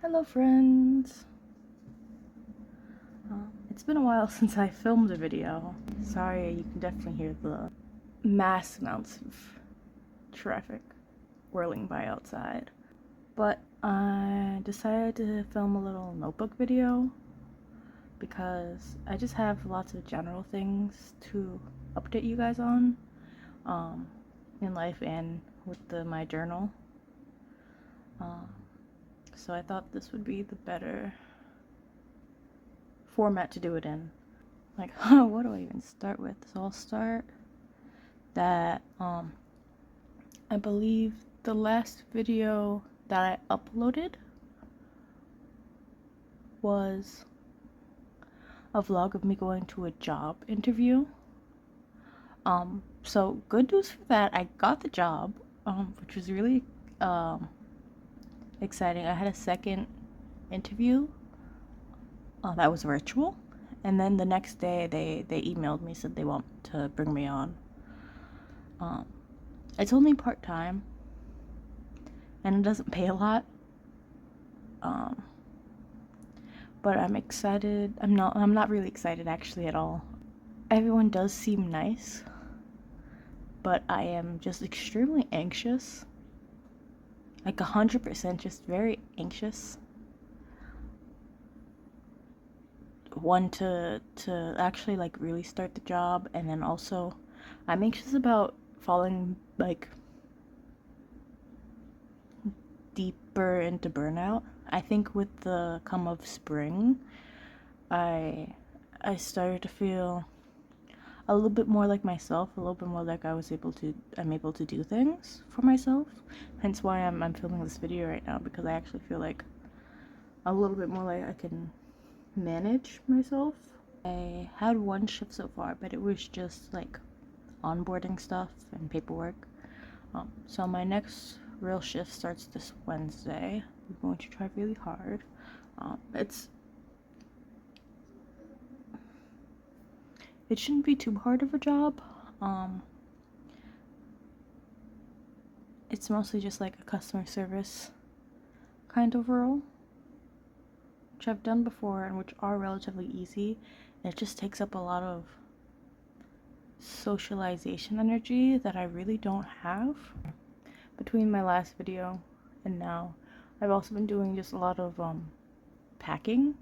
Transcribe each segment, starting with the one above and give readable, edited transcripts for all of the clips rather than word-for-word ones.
Hello friends! It's been a while since I filmed a video. Sorry, you can definitely hear the mass amounts of traffic whirling by outside. But I decided to film a little notebook video because I just have lots of general things to update you guys on in life and with my journal. So I thought this would be the better format to do it in. Like, what do I even start with? So I'll start that I believe the last video that I uploaded was a vlog of me going to a job interview. So good news for that, I got the job, which was really exciting. I had a second interview that was virtual, and then the next day they emailed me, said they want to bring me on. It's only part-time and it doesn't pay a lot, but I'm excited. I'm not really excited actually at all. Everyone does seem nice, but I am just extremely anxious, like 100% just very anxious. One, to actually like really start the job, and then also I'm anxious about falling like deeper into burnout. I think with the come of spring, I started to feel a little bit more like myself, a little bit more like I'm able to do things for myself. Hence why I'm filming this video right now, because I actually feel like a little bit more like I can manage myself. I had one shift so far, but it was just like onboarding stuff and paperwork. So my next real shift starts this Wednesday. I'm going to try really hard. It shouldn't be too hard of a job. It's mostly just like a customer service kind of role, which I've done before and which are relatively easy. And it just takes up a lot of socialization energy that I really don't have. Between my last video and now, I've also been doing just a lot of packing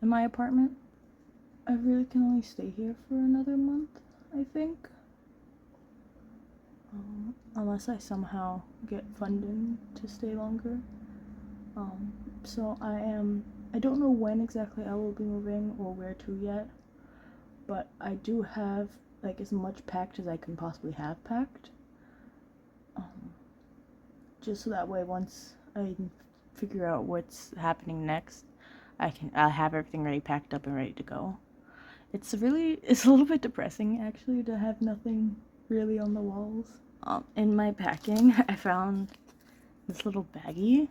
in my apartment. I really can only stay here for another month, I think. Unless I somehow get funding to stay longer. So I don't know when exactly I will be moving or where to yet, but I do have like as much packed as I can possibly have packed. Just so that way once I figure out what's happening next, I'll have everything ready, packed up and ready to go. It's a little bit depressing actually to have nothing really on the walls. In my packing, I found this little baggie.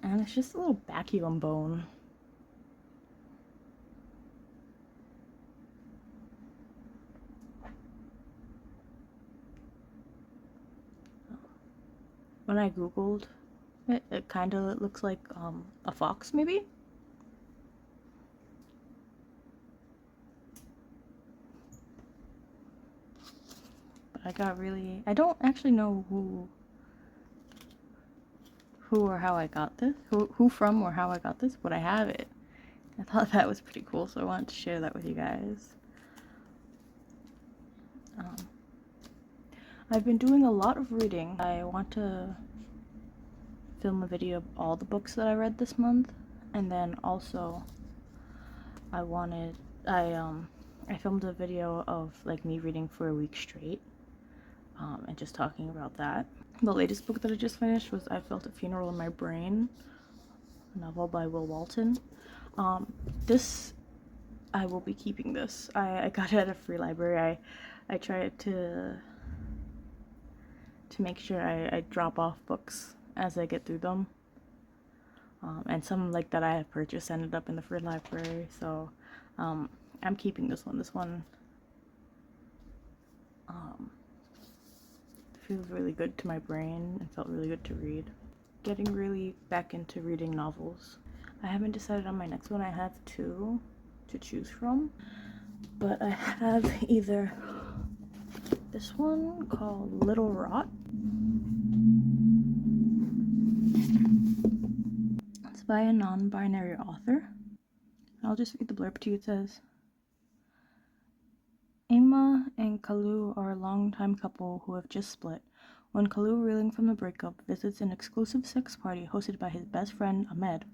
And it's just a little vacuum bone. When I googled it, it kind of looks like a fox maybe. But I don't actually know who or how I got this, who from or how I got this, but I have it. I thought that was pretty cool, so I wanted to share that with you guys. I've been doing a lot of reading. I want to film a video of all the books that I read this month, and then also I filmed a video of like me reading for a week straight, and just talking about that. The latest book that I just finished was I Felt a Funeral in My Brain, a novel by Will Walton. I will be keeping this. I got it at a free library. I try to make sure I drop off books as I get through them. And some like that I have purchased ended up in the free library, so I'm keeping this one. feels really good to my brain and felt really good to read. Getting really back into reading novels. I haven't decided on my next one. I have two to choose from, but I have either this one called Little Rot. It's by a non-binary author. I'll just read the blurb to you. It says, Emma and Kalu are a longtime couple who have just split. When Kalu, reeling from the breakup, visits an exclusive sex party hosted by his best friend Ahmed,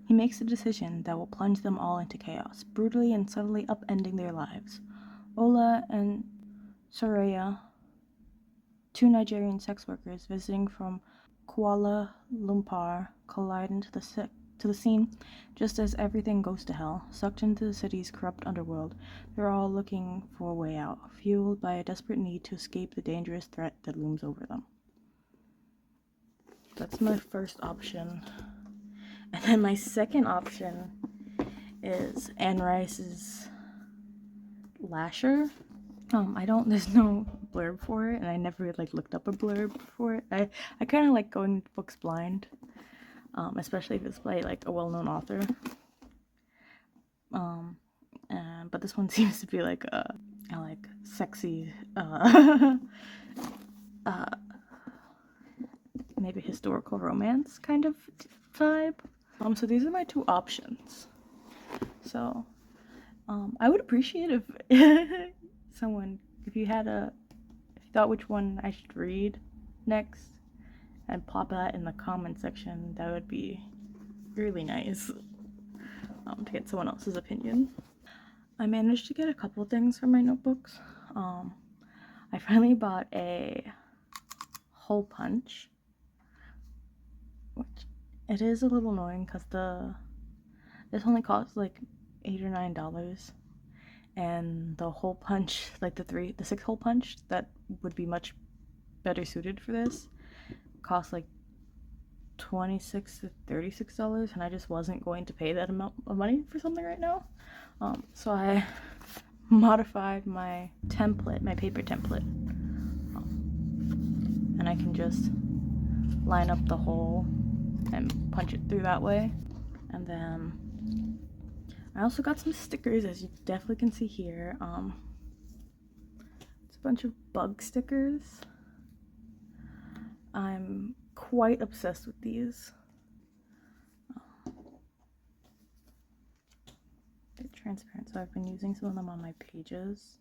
he makes a decision that will plunge them all into chaos, brutally and subtly upending their lives. Ola and Soraya, two Nigerian sex workers visiting from Kuala Lumpur, collide into the scene just as everything goes to hell. Sucked into the city's corrupt underworld, they're all looking for a way out, fueled by a desperate need to escape the dangerous threat that looms over them. That's my first option. And then my second option is Anne Rice's Lasher. There's no blurb for it, and I never looked up a blurb for it. I kind of like going books blind, especially if it's by a well-known author. But this one seems to be a sexy, maybe historical romance kind of vibe. So these are my two options. So, I would appreciate if if you thought which one I should read next, and pop that in the comment section. That would be really nice, to get someone else's opinion. I managed to get a couple things from my notebooks. I finally bought a hole punch, which it is a little annoying because this only costs $8 or $9, and the hole punch, the 6-hole punch that would be much better suited for this, costs $26 to $36, and I just wasn't going to pay that amount of money for something right now. So I modified my template, my paper template, and I can just line up the hole and punch it through that way. And then I also got some stickers, as you definitely can see here. It's a bunch of bug stickers. I'm quite obsessed with these. They're transparent, so I've been using some of them on my pages.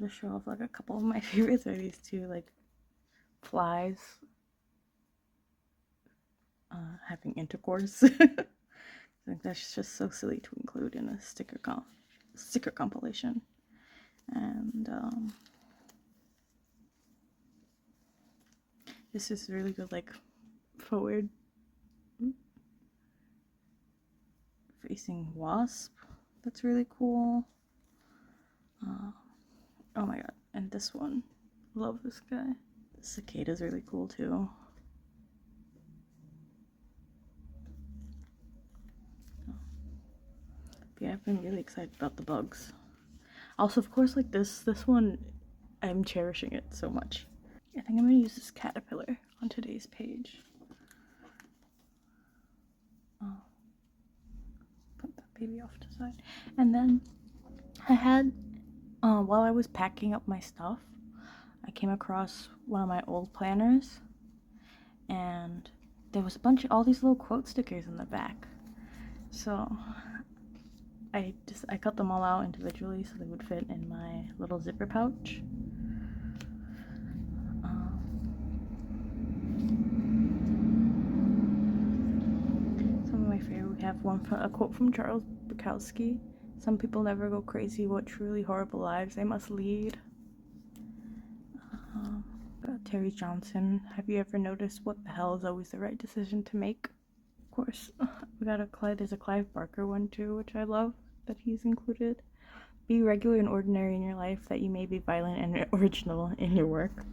I'll just show off a couple of my favorites are these two flies having intercourse. I think that's just so silly to include in a sticker compilation. And this is really good forward facing wasp. That's really cool. Oh my god, and this one, love this guy. The cicada is really cool too. But yeah, I've been really excited about the bugs. Also, of course, this one, I'm cherishing it so much. I think I'm gonna use this caterpillar on today's page. Put that baby off to the side. And then I had, while I was packing up my stuff, I came across one of my old planners, and there was all these little quote stickers in the back. So I cut them all out individually so they would fit in my little zipper pouch. Some of my favorite, we have a quote from Charles Bukowski. Some people never go crazy. What truly horrible lives they must lead. Terry Johnson. Have you ever noticed what the hell is always the right decision to make? Of course, there's a Clive Barker one too, which I love that he's included. Be regular and ordinary in your life, that you may be violent and original in your work.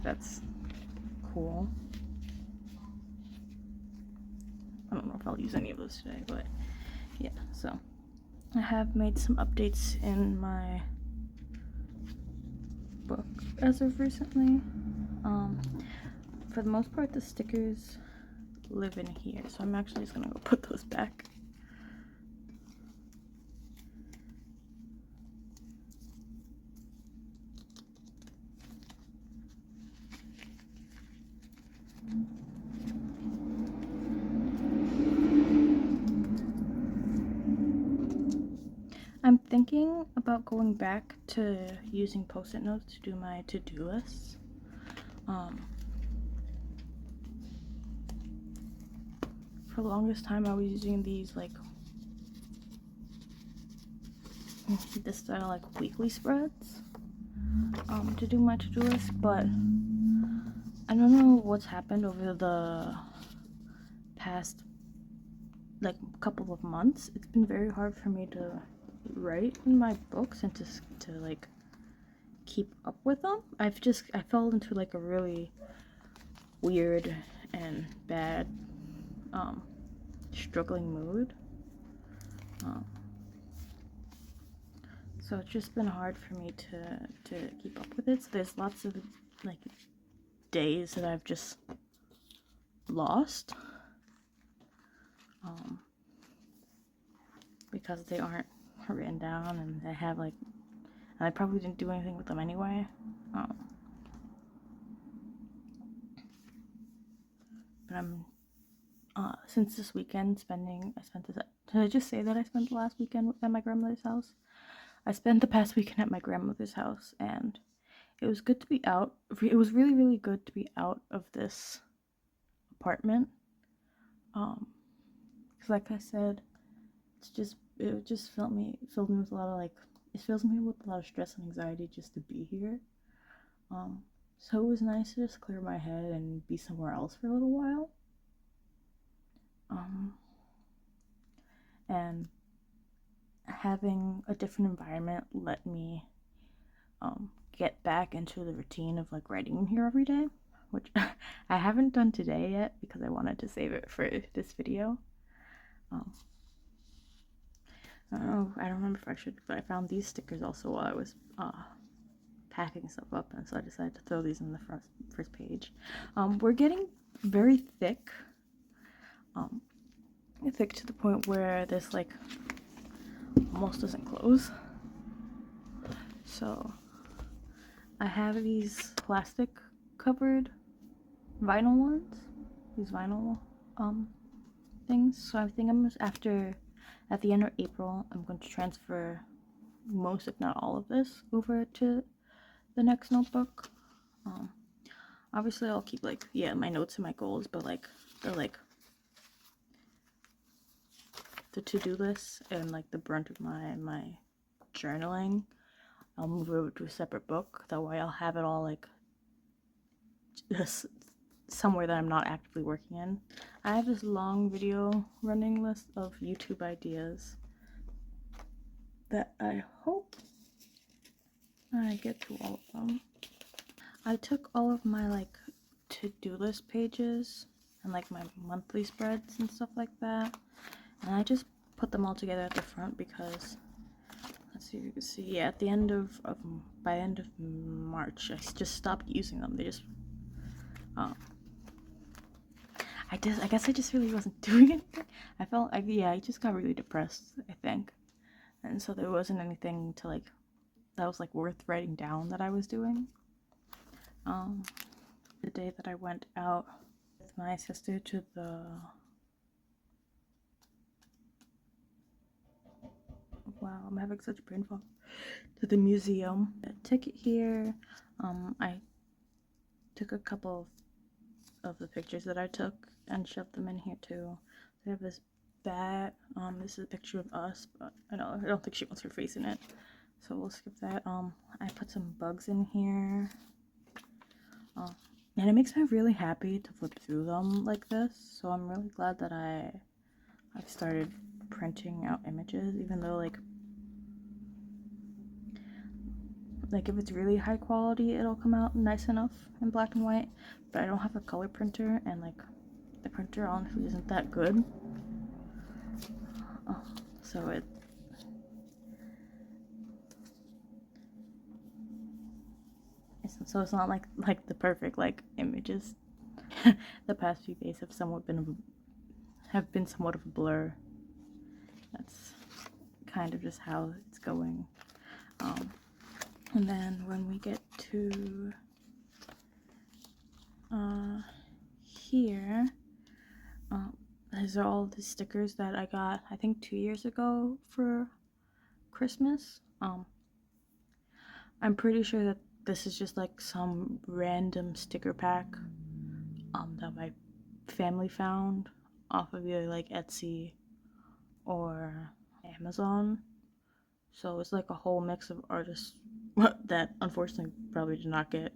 That's cool. I don't know if I'll use any of those today, but yeah, so I have made some updates in my book as of recently. For the most part, the stickers live in here, so I'm actually just gonna go put those back. I'm thinking about going back to using post-it notes to do my to-do lists. For the longest time I was using these like this style like weekly spreads to do my to-do list, but I don't know what's happened over the past like couple of months. It's been very hard for me to write in my books and to like keep up with them. I fell into like a really weird and bad struggling mood. So it's just been hard for me to keep up with it. So there's lots of like days that I've just lost because they aren't written down, and they have like, and I probably didn't do anything with them anyway. But I'm since this weekend did I just say that I spent the last weekend at my grandmother's house? I spent the past weekend at my grandmother's house, and it was good to be out. It was really, really good to be out of this apartment. Because like I said, it just filled me with a lot of it fills me with a lot of stress and anxiety just to be here. So it was nice to just clear my head and be somewhere else for a little while. And having a different environment let me get back into the routine of like writing in here every day, which I haven't done today yet because I wanted to save it for this video. I don't remember if I should, but I found these stickers also while I was packing stuff up, and so I decided to throw these in the first page. We're getting very thick, thick to the point where this like almost doesn't close. So I have these plastic covered vinyl ones, these vinyl things. So I think at the end of April, I'm going to transfer most, if not all of this, over to the next notebook. Obviously I'll keep like, yeah, my notes and my goals, but the to-do list and like the brunt of my journaling, I'll move it over to a separate book. That way I'll have it all like just somewhere that I'm not actively working in. I have this long video running list of YouTube ideas that I hope I get to all of them. I took all of my like to-do list pages and like my monthly spreads and stuff like that, and I just put them all together at the front because, let's see if you can see, yeah, at the end of by the end of March, I just stopped using them. They just I guess I just really wasn't doing anything. I just got really depressed, I think. And so there wasn't anything to like that was like worth writing down that I was doing. The day that I went out with my sister to the wow, I'm having such brain fog. To the museum. A ticket here. I took a couple of the pictures that I took and shoved them in here too. They have this bat. This is a picture of us, but I don't think she wants her face in it, so we'll skip that. I put some bugs in here. And it makes me really happy to flip through them like this, so I'm really glad that I've started printing out images, even though like Like if it's really high quality, it'll come out nice enough in black and white, but I don't have a color printer, and like the printer honestly isn't that good. So it's not like the perfect like images. The past few days have been somewhat of a blur. That's kind of just how it's going. And then when we get to here, these are all the stickers that I got I think 2 years ago for Christmas. I'm pretty sure that this is just like some random sticker pack that my family found off of either like Etsy or Amazon. So it's like a whole mix of artists that unfortunately probably did not get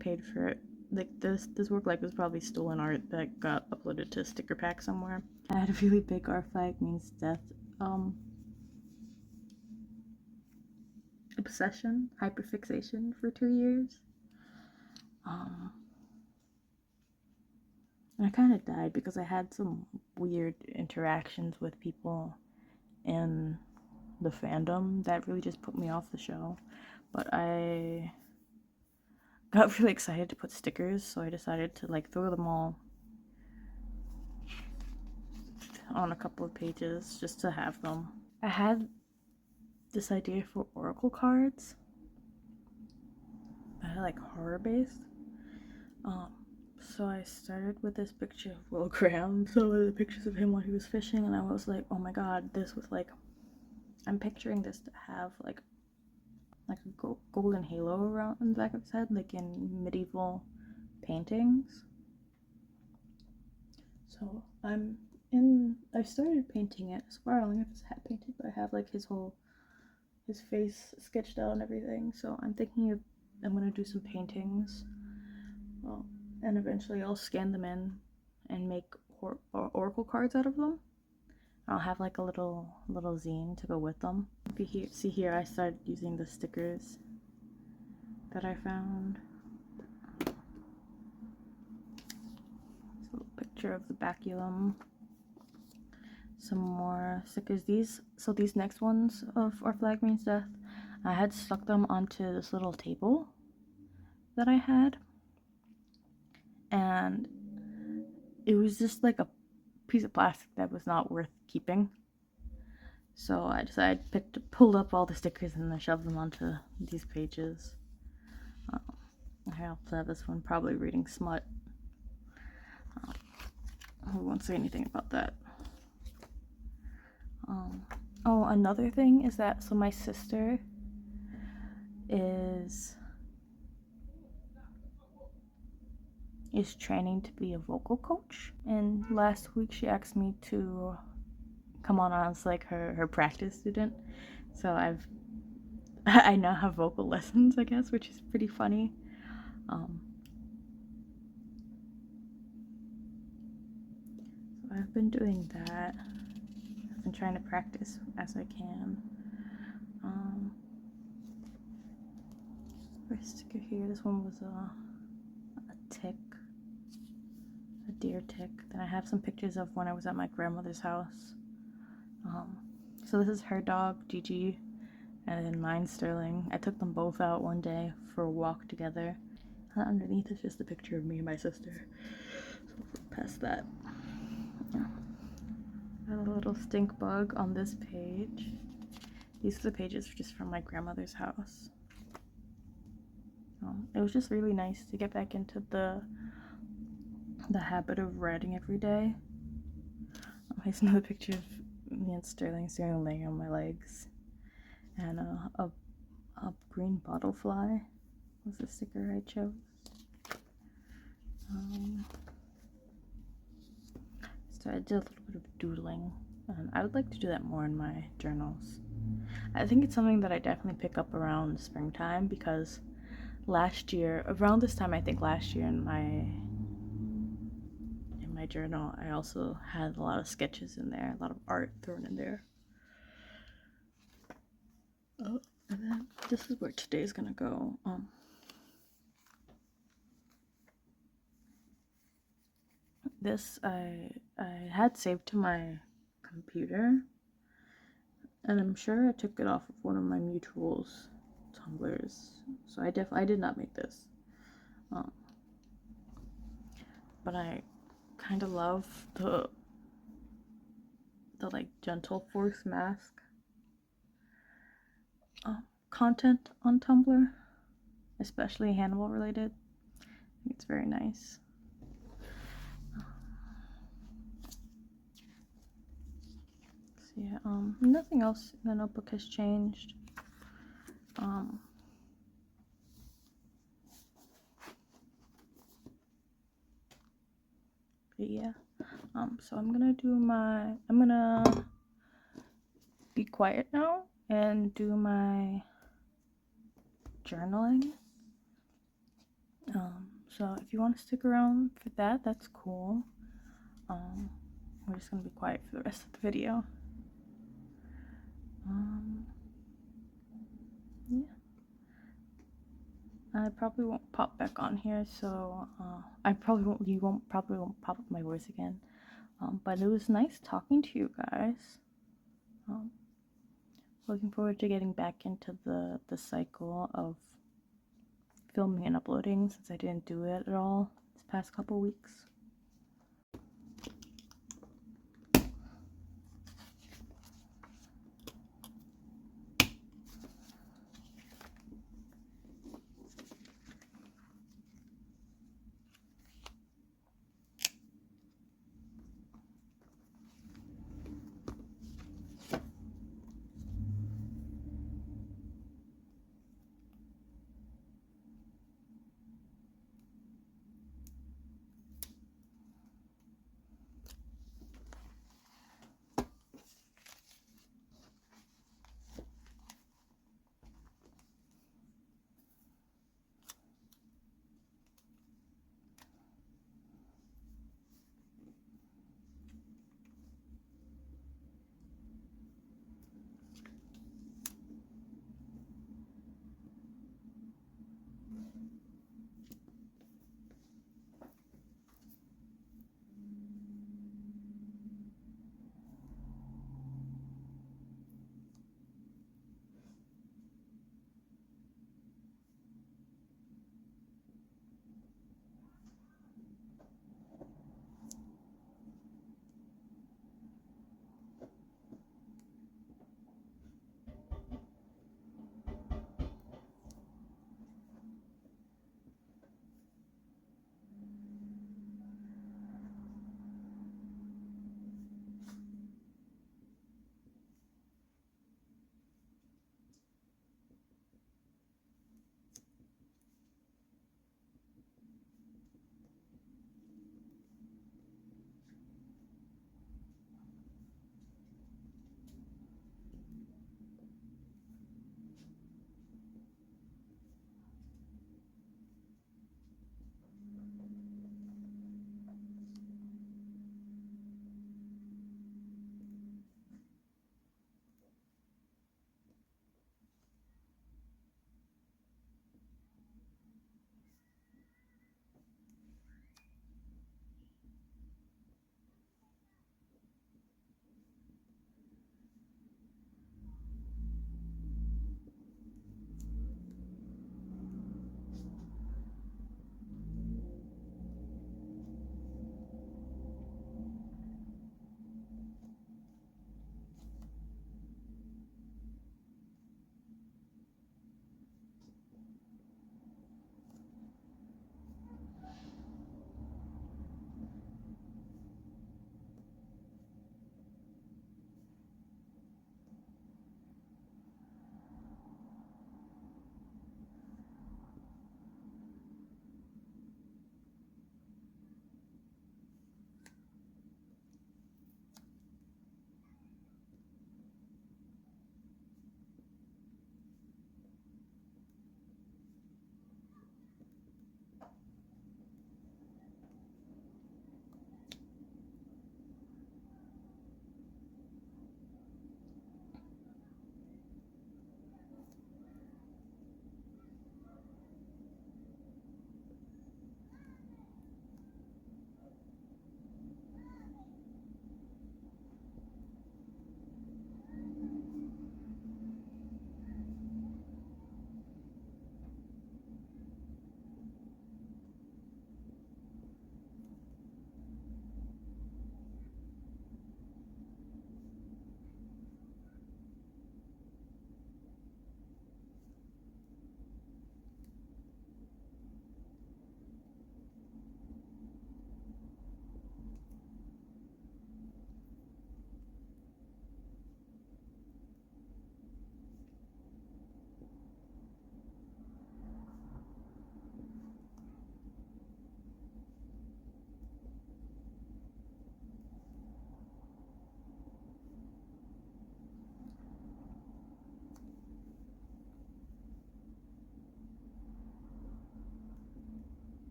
paid for it. Like this work like was probably stolen art that got uploaded to sticker pack somewhere. I had a really big Our Flag Means Death obsession, hyperfixation for 2 years. And I kind of died because I had some weird interactions with people in the fandom that really just put me off the show. But I got really excited to put stickers, so I decided to like throw them all on a couple of pages just to have them. I had this idea for oracle cards that are like horror based. So I started with this picture of Will Graham, some of the pictures of him when he was fishing, and I was like, oh my god, this was like, I'm picturing this to have like a golden halo around the back of his head, like in medieval paintings. So I started painting it. So far I only have his hat painted, but I have like his face sketched out and everything. So I'm gonna do some paintings. Well, and eventually I'll scan them in and make oracle cards out of them. I'll have like a little zine to go with them. If you see here, I started using the stickers that I found. It's a little picture of the baculum. Some more stickers. These next ones of Our Flag Means Death, I had stuck them onto this little table that I had, and it was just like a piece of plastic that was not worth keeping. So I decided pulled up all the stickers and then shoved them onto these pages. I also have this one, probably reading smut. I won't say anything about that. Oh, another thing is that so my sister is training to be a vocal coach, and last week she asked me to come on as like her practice student. So I now have vocal lessons, I guess, which is pretty funny. So I've been doing that. I've been trying to practice as I can. First sticker here, this one was a tick, a deer tick. Then I have some pictures of when I was at my grandmother's house. So this is her dog, Gigi, and then mine, Sterling. I took them both out one day for a walk together. And underneath is just a picture of me and my sister. So past that. Yeah. Got a little stink bug on this page. These are the pages just from my grandmother's house. It was just really nice to get back into the habit of writing every day. Here's another picture of me and Sterling laying on my legs, and a green bottle fly was the sticker I chose. So I did a little bit of doodling, and I would like to do that more in my journals. I think it's something that I definitely pick up around springtime, because last year, around this time, I think last year in my journal, I also had a lot of sketches in there, a lot of art thrown in there. Oh, and then this is where today's gonna go. This I had saved to my computer, and I'm sure I took it off of one of my mutuals tumblers. So I did not make this. But I kind of love the like gentle force mask content on Tumblr, especially Hannibal related. I think it's very nice. So yeah, nothing else in the notebook has changed. But yeah, so I'm gonna be quiet now and do my journaling. So if you want to stick around for that, that's cool. We're just gonna be quiet for the rest of the video. Yeah. I probably won't pop back on here, so you probably won't pop up my voice again. But it was nice talking to you guys. Looking forward to getting back into the cycle of filming and uploading, since I didn't do it at all this past couple weeks.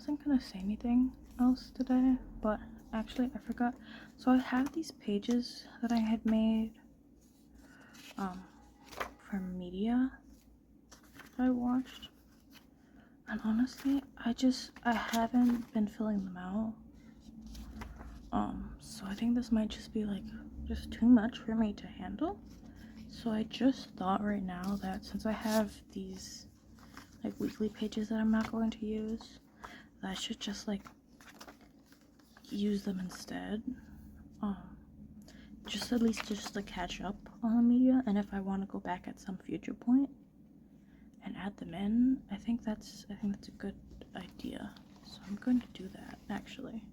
wasn't gonna say anything else today, but actually I forgot. So I have these pages that I had made for media that I watched, and honestly I haven't been filling them out. So I think this might just be like just too much for me to handle. So I just thought right now that since I have these like weekly pages that I'm not going to use, that I should just like use them instead. Just at least just to catch up on the media, and if I want to go back at some future point and add them in, I think that's a good idea. So I'm going to do that actually.